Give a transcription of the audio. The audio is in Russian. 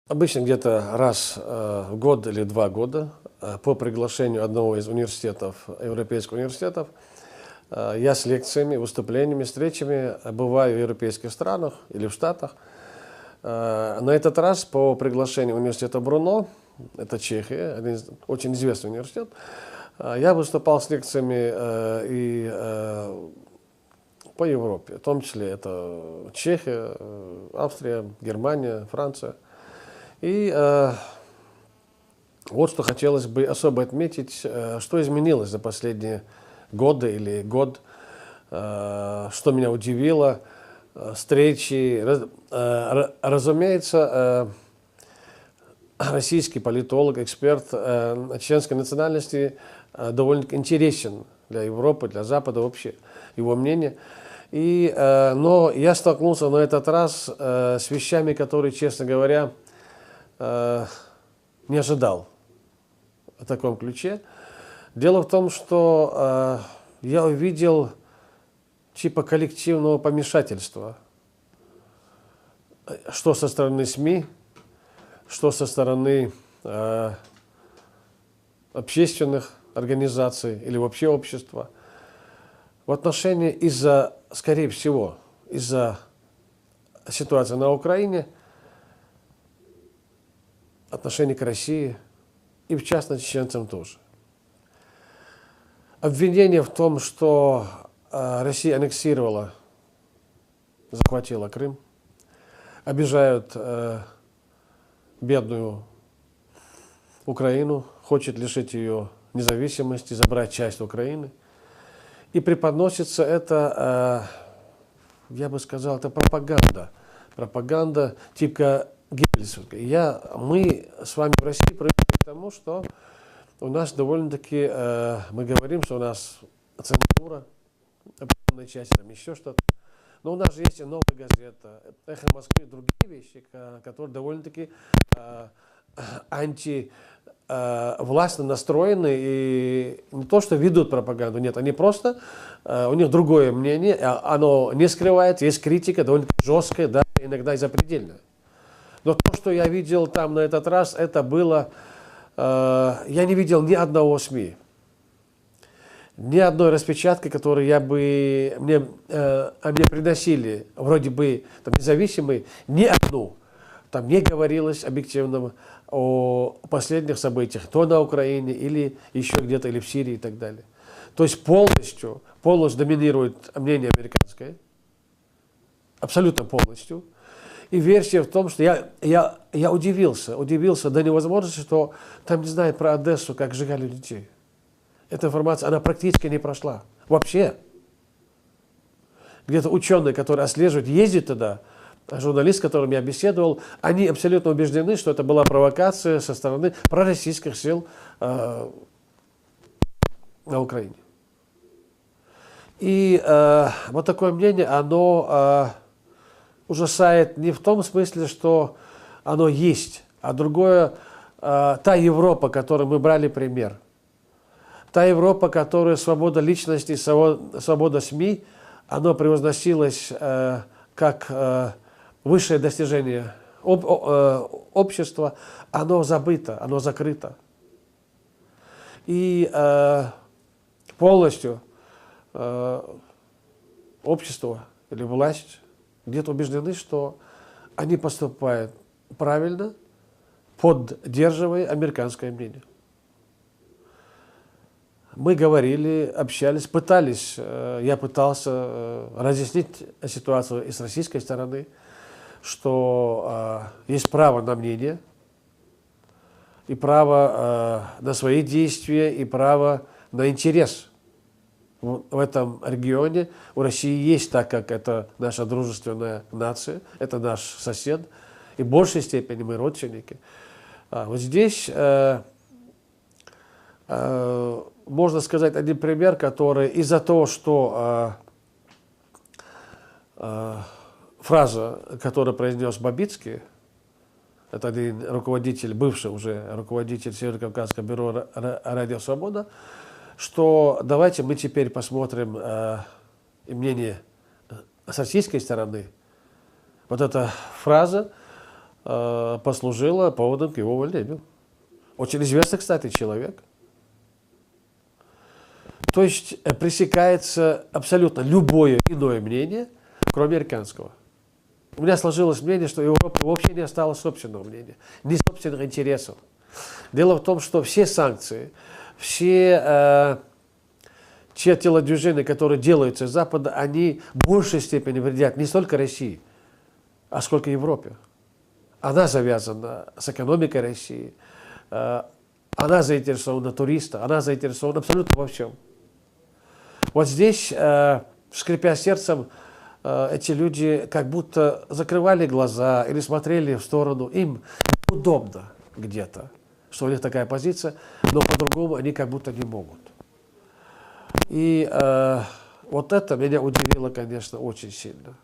Обычно где-то раз в год или 2 года по приглашению одного из университетов, европейских университетов, я с лекциями, выступлениями, встречами бываю в европейских странах или в Штатах. На этот раз по приглашению университета Бруно, это Чехия, один очень известный университет, я выступал с лекциями по Европе, в том числе это Чехия, Австрия, Германия, Франция. И вот что хотелось бы особо отметить, что изменилось за последние годы или год, что меня удивило, встречи. Разумеется, российский политолог, эксперт чеченской национальности довольно интересен для Европы, для Запада вообще, его мнение. Но я столкнулся на этот раз с вещами, которые, честно говоря, не ожидал в таком ключе. Дело в том, что я увидел типа коллективного помешательства, что со стороны СМИ, что со стороны общественных организаций или вообще общества, в отношении скорее всего, из-за ситуации на Украине, отношение к России и, в частности, чеченцам тоже. Обвинение в том, что Россия аннексировала, захватила Крым, обижают бедную Украину, хочет лишить ее независимости, забрать часть Украины. И преподносится это, я бы сказал, это пропаганда. Пропаганда типа Геббельсовская. Мы с вами в России привыкли к тому, что у нас довольно-таки, мы говорим, что у нас цензура, определенная часть, там еще что-то. Но у нас же есть и «Новая газета», «Эхо Москвы» и другие вещи, которые довольно-таки антивластно настроены и не то, что ведут пропаганду, нет, они просто, у них другое мнение, оно не скрывается, есть критика, довольно жесткая, да, иногда и запредельная. Но то, что я видел там на этот раз, это было, я не видел ни одного СМИ, ни одной распечатки, которую мне приносили, вроде бы там, независимые, ни одну. Там не говорилось объективно о последних событиях, то на Украине или еще где-то, или в Сирии и так далее. То есть полностью доминирует мнение американское, абсолютно полностью. И версия в том, что я удивился до невозможности, что там не знают про Одессу, как сжигали людей. Эта информация, она практически не прошла. Вообще. Где-то ученые, которые отслеживают, ездят туда, журналист, с которым я беседовал, они абсолютно убеждены, что это была провокация со стороны пророссийских сил на Украине. И вот такое мнение, оно ужасает не в том смысле, что оно есть, а другое, та Европа, которой мы брали пример, та Европа, которая свобода личности, свобода СМИ, оно превозносилось как высшее достижение общества, оно забыто, оно закрыто. И полностью общество или власть где-то убеждены, что они поступают правильно, поддерживая американское мнение. Мы говорили, общались, я пытался разъяснить ситуацию и с российской стороны, что есть право на мнение, и право на свои действия, и право на интерес. В этом регионе у России есть, так как это наша дружественная нация, это наш сосед, и в большей степени мы родственники. Вот здесь можно сказать один пример, который из-за того, что фраза, которую произнес Бабицкий, это один руководитель, бывший уже руководитель Северо-Кавказского бюро «Радио Свобода», что давайте мы теперь посмотрим мнение с российской стороны. Вот эта фраза послужило поводом к его увольнению. Очень известный, кстати, человек. То есть пресекается абсолютно любое иное мнение, кроме американского. У меня сложилось мнение, что Европа вообще не осталось собственного мнения, ни собственных интересов. Дело в том, что все санкции, все те телодвижения, которые делаются из Запада, они в большей степени вредят не столько России, а сколько Европе. Она завязана с экономикой России, она заинтересована в туристах, она заинтересована абсолютно во всем. Вот здесь, скрипя сердцем, эти люди как будто закрывали глаза или смотрели в сторону. Им удобно где-то, что у них такая позиция, но по-другому они как будто не могут. И вот это меня удивило, конечно, очень сильно.